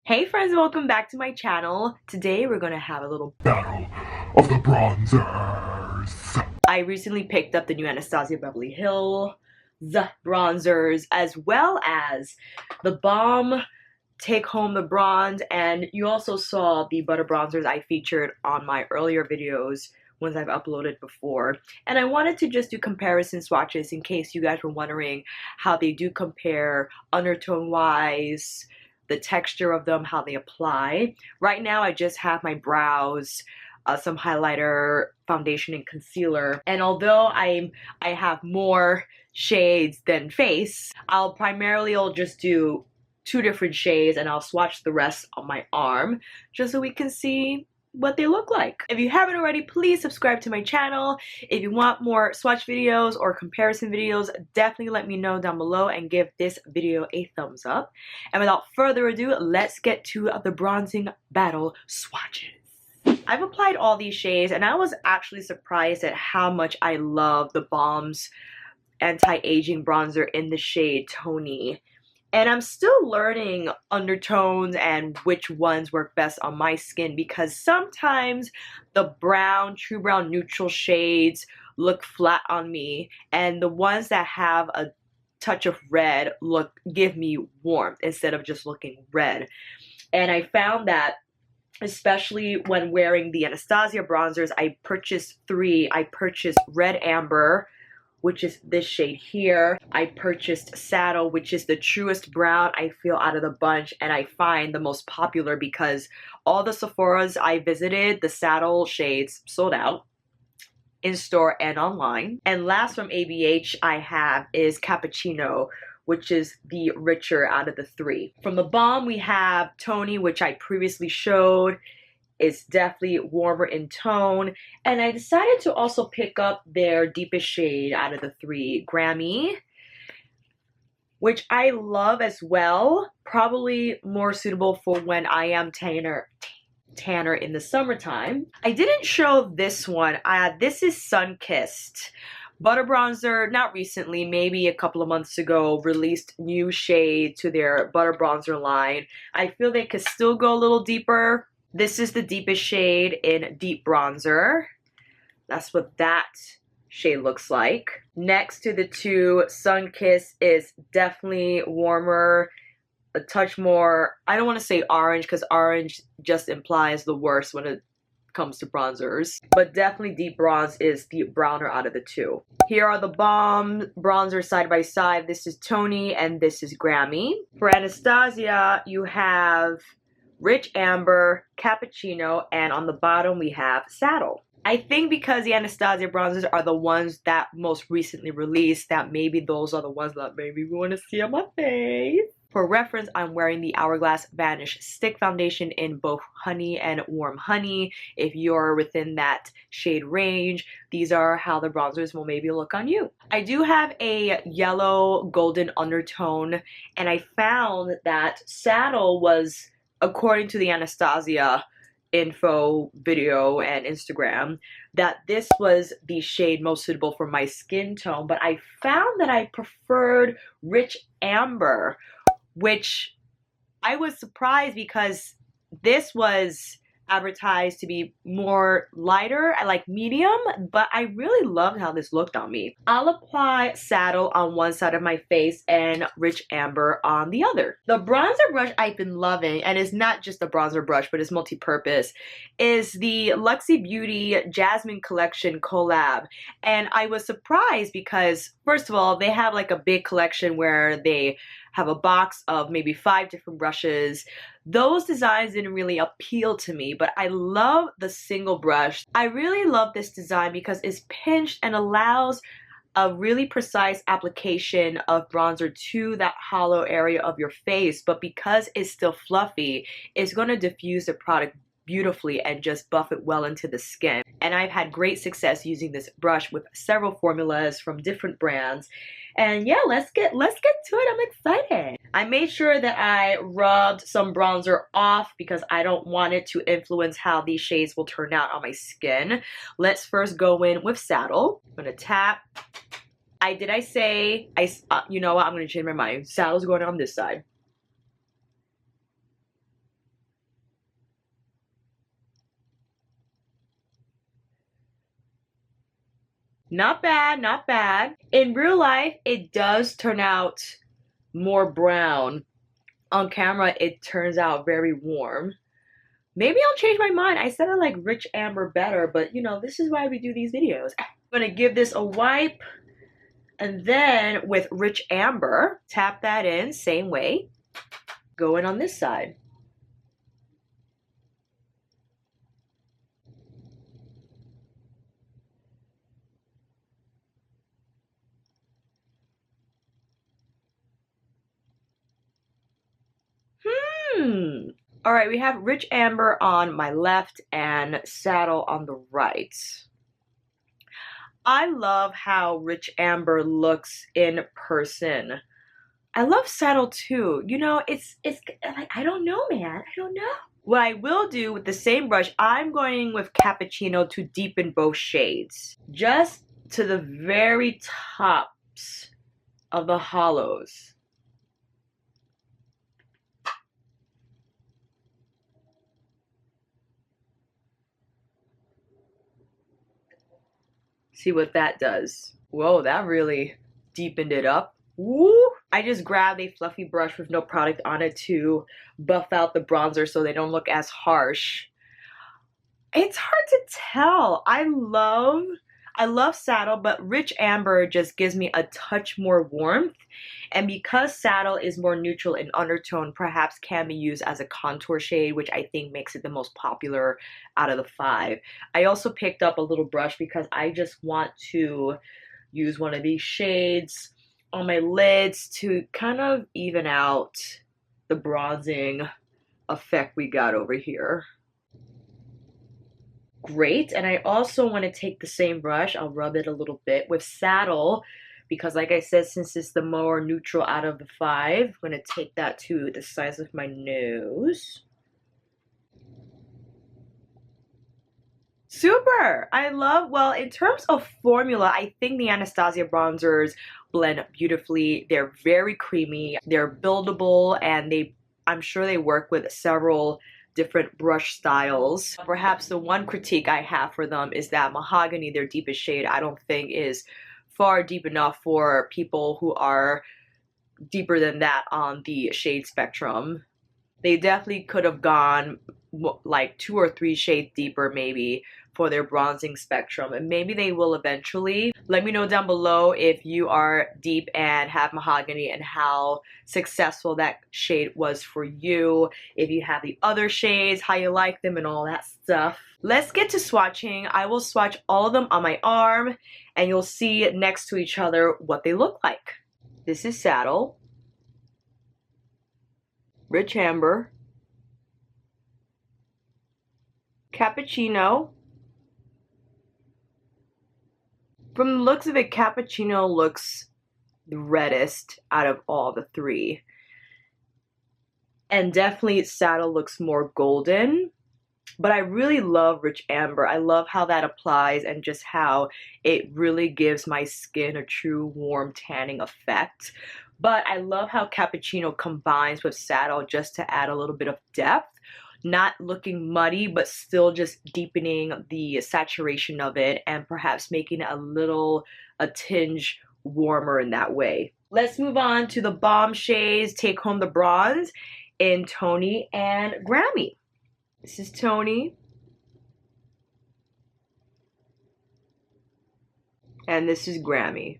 Hey friends, welcome back to my channel. Today we're gonna have a little battle of the bronzers. I recently picked up the new Anastasia Beverly Hills bronzers as well as the Balm Take Home the Bronze, and you also saw the butter bronzers I featured on my earlier videos ones I've uploaded before. And I wanted to just do comparison swatches in case you guys were wondering how they do compare undertone wise, the texture of them, how they apply. Right now I just have my brows, some highlighter, foundation, and concealer. And although I have more shades than face, I'll just do 2 different shades and I'll swatch the rest on my arm just so we can see what they look like. If you haven't already, please subscribe to my channel. If you want more swatch videos or comparison videos, definitely let me know down below and give this video a thumbs up. And without further ado, let's get to the bronzing battle swatches. I've applied all these shades and I was actually surprised at how much I love the Balm's anti-aging bronzer in the shade Tony. And I'm still learning undertones and which ones work best on my skin, because sometimes the brown, true brown neutral shades look flat on me, and the ones that have a touch of red give me warmth instead of just looking red. And I found that especially when wearing the Anastasia bronzers, I purchased 3. I purchased Red Amber, which is this shade here. I purchased Saddle, which is the truest brown I feel out of the bunch, and I find the most popular because all the Sephoras I visited, the Saddle shades sold out in store and online. And last from ABH I have is Cappuccino, which is the richer out of the 3. From the Balm we have Tony, which I previously showed. It's definitely warmer in tone. And I decided to also pick up their deepest shade out of the 3, Grammy, which I love as well. Probably more suitable for when I am tanner in the summertime. I didn't show this one. This is Sun-Kissed. Butter bronzer, not recently, maybe a couple of months ago, released new shade to their butter bronzer line. I feel they could still go a little deeper. This is the deepest shade in Deep Bronzer. That's what that shade looks like. Next to the 2, Sun-Kissed is definitely warmer, a touch more, I don't want to say orange because orange just implies the worst when it comes to bronzers. But definitely Deep Bronze is the browner out of the 2. Here are the Balm bronzers side by side. This is Tony and this is Grammy. For Anastasia, you have Rich Amber, Cappuccino, and on the bottom we have Saddle. I think because the Anastasia bronzers are the ones that most recently released, that maybe those are the ones that maybe we want to see on my face. For reference, I'm wearing the Hourglass Vanish Stick Foundation in both Honey and Warm Honey. If you're within that shade range, these are how the bronzers will maybe look on you. I do have a yellow golden undertone, and I found that Saddle was, according to the Anastasia info video and Instagram, that this was the shade most suitable for my skin tone, but I found that I preferred Rich Amber, which I was surprised because this was advertised to be more lighter, I like medium, but I really loved how this looked on me. I'll apply Saddle on one side of my face and Rich Amber on the other. The bronzer brush I've been loving, and it's not just a bronzer brush but it's multi-purpose, is the Luxie Beauty Jasmine Collection collab. And I was surprised because first of all, they have like a big collection where they have a box of maybe 5 different brushes. Those designs didn't really appeal to me, but I love the single brush. I really love this design because it's pinched and allows a really precise application of bronzer to that hollow area of your face, but because it's still fluffy, it's going to diffuse the product beautifully and just buff it well into the skin. And I've had great success using this brush with several formulas from different brands. And yeah, let's get to it. I'm excited. I made sure that I rubbed some bronzer off because I don't want it to influence how these shades will turn out on my skin. Let's first go in with Saddle. I'm gonna tap. You know what? I'm gonna change my mind. Saddle's going on this side. Not bad, not bad. In real life, it does turn out more brown. On camera, it turns out very warm. Maybe I'll change my mind. I said I like rich amber better, but you know, this is why we do these videos. I'm gonna give this a wipe, and then with rich amber, tap that in, same way. Go in on this side. All right, we have rich amber on my left and saddle on the right. I love how rich amber looks in person. I love saddle too. You know, it's like, I don't know, man. I don't know. What I will do with the same brush, I'm going with Cappuccino to deepen both shades. Just to the very tops of the hollows. See what that does. Whoa, that really deepened it up. Woo! I just grabbed a fluffy brush with no product on it to buff out the bronzer so they don't look as harsh. It's hard to tell. I love saddle, but rich amber just gives me a touch more warmth. And because saddle is more neutral in undertone, perhaps can be used as a contour shade, which I think makes it the most popular out of the 5. I also picked up a little brush because I just want to use one of these shades on my lids to kind of even out the bronzing effect we got over here. Great. And I also want to take the same brush, I'll rub it a little bit with saddle, because like I said, since it's the more neutral out of the 5, I'm going to take that to the size of my nose. Super! I love, well, in terms of formula, I think the Anastasia bronzers blend beautifully. They're very creamy, they're buildable, and I'm sure they work with several different brush styles. Perhaps the one critique I have for them is that mahogany, their deepest shade, I don't think is far deep enough for people who are deeper than that on the shade spectrum. They definitely could have gone like 2 or 3 shades deeper maybe for their bronzing spectrum, and maybe they will eventually. Let me know down below if you are deep and have mahogany and how successful that shade was for you. If you have the other shades, how you like them and all that stuff. Let's get to swatching. I will swatch all of them on my arm and you'll see next to each other what they look like. This is saddle, rich amber, cappuccino. From the looks of it, cappuccino looks the reddest out of all the 3. And definitely saddle looks more golden. But I really love rich amber. I love how that applies and just how it really gives my skin a true warm tanning effect. But I love how cappuccino combines with saddle just to add a little bit of depth. Not looking muddy, but still just deepening the saturation of it and perhaps making it a tinge warmer in that way. Let's move on to the Balm shades Take Home the Bronze in Tony and Grammy. This is Tony. And this is Grammy.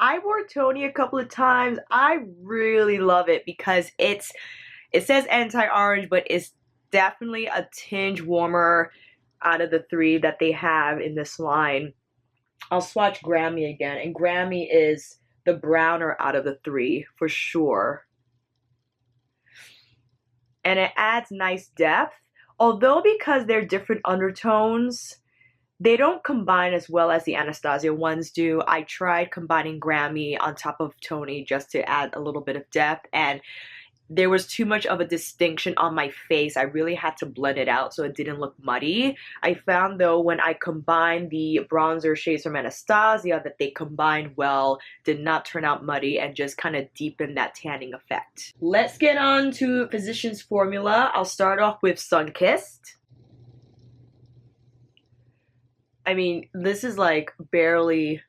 I wore Tony a couple of times. I really love it because it says anti-orange, but it's definitely a tinge warmer out of the 3 that they have in this line. I'll swatch Grammy again, and Grammy is the browner out of the 3 for sure. And it adds nice depth, although because they're different undertones, they don't combine as well as the Anastasia ones do. I tried combining Grammy on top of Tony just to add a little bit of depth, and there was too much of a distinction on my face. I really had to blend it out so it didn't look muddy. I found though when I combined the bronzer shades from Anastasia that they combined well, did not turn out muddy, and just kind of deepened that tanning effect. Let's get on to Physicians Formula. I'll start off with Sunkissed. I mean, this is like barely...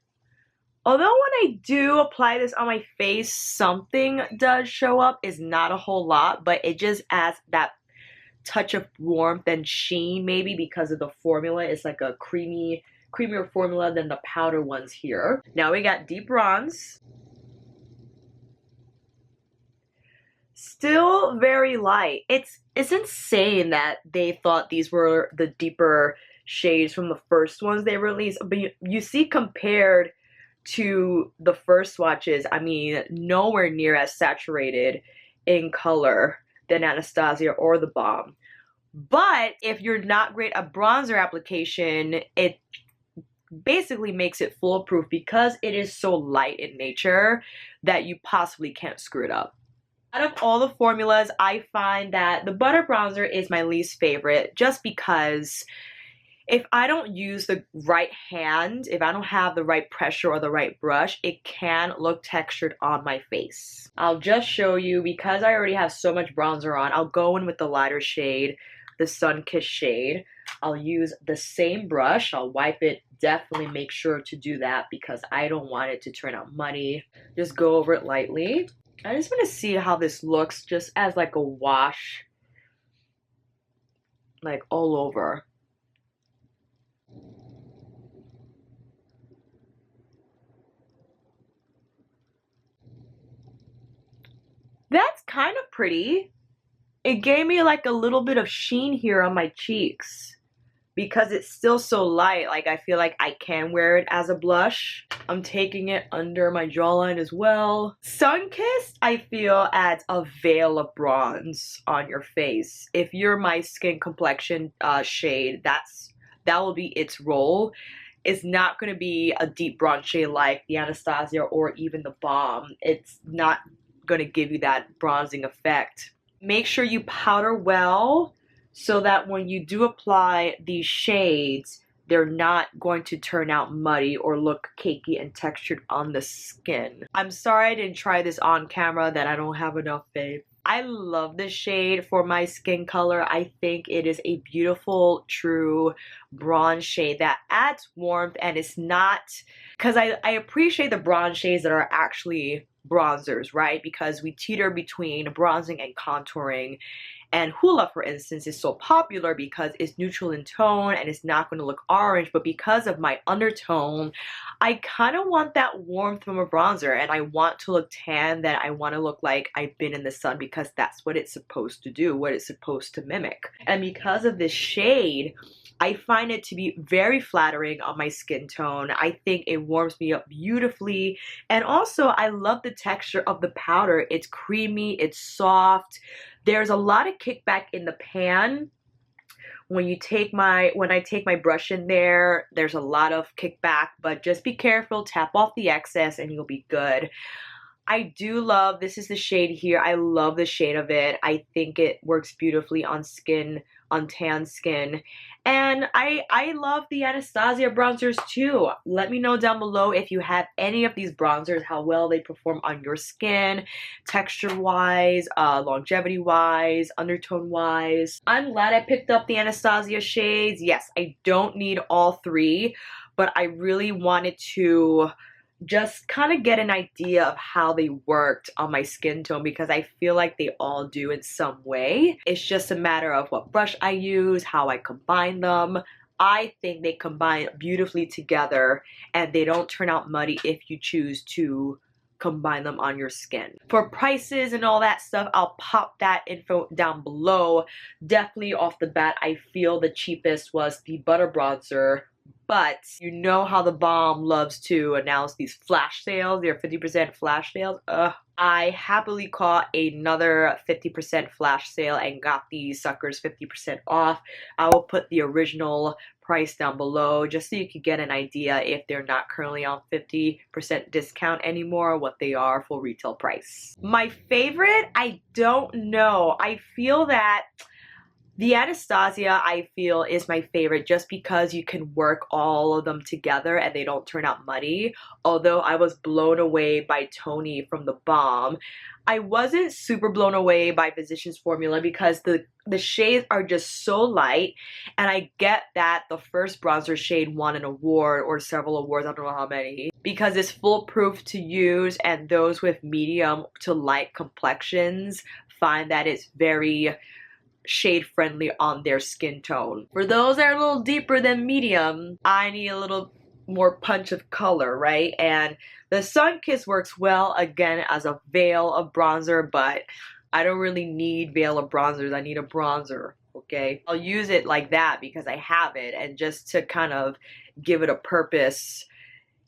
Although when I do apply this on my face, something does show up. It's not a whole lot, but it just adds that touch of warmth and sheen, maybe because of the formula. It's like a creamier formula than the powder ones here. Now we got deep bronze. Still very light. It's insane that they thought these were the deeper shades from the first ones they released. But you see, compared to the first swatches, I mean, nowhere near as saturated in color than Anastasia or the Balm. But if you're not great at bronzer application, it basically makes it foolproof because it is so light in nature that you possibly can't screw it up. Out of all the formulas, I find that the butter bronzer is my least favorite just because if I don't use the right hand, if I don't have the right pressure or the right brush, it can look textured on my face. I'll just show you, because I already have so much bronzer on, I'll go in with the lighter shade, the Sun-Kissed shade. I'll use the same brush. I'll wipe it. Definitely make sure to do that because I don't want it to turn out muddy. Just go over it lightly. I just want to see how this looks just as like a wash, like all over. That's kind of pretty. It gave me like a little bit of sheen here on my cheeks because it's still so light. Like I feel like I can wear it as a blush. I'm taking it under my jawline as well. Sun-Kissed, I feel, adds a veil of bronze on your face. If you're my skin complexion shade, that will be its role. It's not going to be a deep bronze shade like the Anastasia or even the Balm. It's not going to give you that bronzing effect. Make sure you powder well so that when you do apply these shades, they're not going to turn out muddy or look cakey and textured on the skin. I'm sorry I didn't try this on camera, that I don't have enough faith. I love this shade for my skin color. I think it is a beautiful, true bronze shade that adds warmth, and it's not, because I appreciate the bronze shades that are actually bronzers, right? Because we teeter between bronzing and contouring. And Hoola, for instance, is so popular because it's neutral in tone and it's not going to look orange. But because of my undertone, I kind of want that warmth from a bronzer, and I want to look tan, that I want to look like I've been in the sun, because that's what it's supposed to do, what it's supposed to mimic. And because of this shade, I find it to be very flattering on my skin tone. I think it warms me up beautifully. And also, I love the texture of the powder. It's creamy, it's soft. There's a lot of kickback in the pan. When I take my brush in there, there's a lot of kickback, but just be careful, tap off the excess and you'll be good. I do love, this is the shade here. I love the shade of it. I think it works beautifully on skin, on tan skin. And I love the Anastasia bronzers too. Let me know down below if you have any of these bronzers, how well they perform on your skin, texture-wise, longevity-wise, undertone-wise. I'm glad I picked up the Anastasia shades. Yes, I don't need all three, but I really wanted to just kind of get an idea of how they worked on my skin tone, because I feel like they all do in some way. It's just a matter of what brush I use, how I combine them. I think they combine beautifully together and they don't turn out muddy if you choose to combine them on your skin. For prices and all that stuff, I'll pop that info down below. Definitely off the bat, I feel the cheapest was the butter bronzer. But you know how the Balm loves to announce these flash sales, their 50% flash sales. I happily caught another 50% flash sale and got these suckers 50% off. I will put the original price down below just so you can get an idea if they're not currently on 50% discount anymore, what they are full retail price. My favorite, I don't know. I feel that The Anastasia, I feel, is my favorite just because you can work all of them together and they don't turn out muddy. Although I was blown away by Tony from the Balm. I wasn't super blown away by Physicians Formula because the shades are just so light, and I get that the first bronzer shade won an award or several awards, I don't know how many, because it's foolproof to use, and those with medium to light complexions find that it's very shade friendly on their skin tone. For those that are a little deeper than medium, I need a little more punch of color, right? And the Sun Kiss works well again as a veil of bronzer, but I don't really need veil of bronzers. I need a bronzer, okay? I'll use it like that because I have it, and just to kind of give it a purpose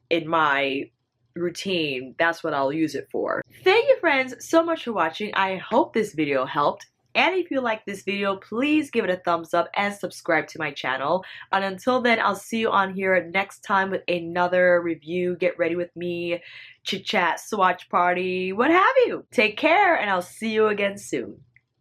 in my routine, that's what I'll use it for. Thank you, friends, so much for watching. I hope this video helped. And if you like this video, please give it a thumbs up and subscribe to my channel. And until then, I'll see you on here next time with another review. Get ready with me, chit chat, swatch party, what have you. Take care, and I'll see you again soon.